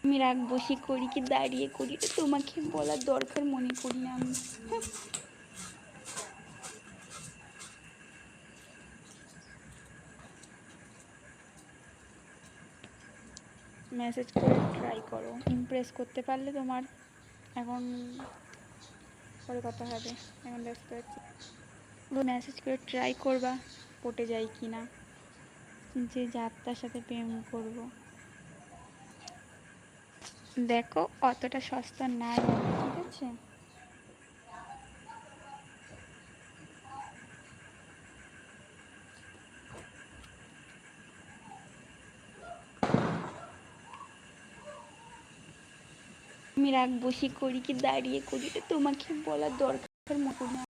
আমি রাগ বসে করি কি দাঁড়িয়ে করি এটা তোমাকে বলার দরকার মনে করি না আমি। মেসেজ করে ট্রাই করো, ইমপ্রেস করতে পারলে তোমার এখন পরে কথা হবে, এখন ব্যস্ত আছি। মেসেজ করে ট্রাই করবা পটে যাই কি না, যে যাত্রার সাথে প্রেম করব। দেখো অতটা সস্তা নাই আমি, ঠিক আছে? আমি রাগ বসে করি কি দাঁড়িয়ে করি এটা তোমাকে বলার দরকার মনে করি না।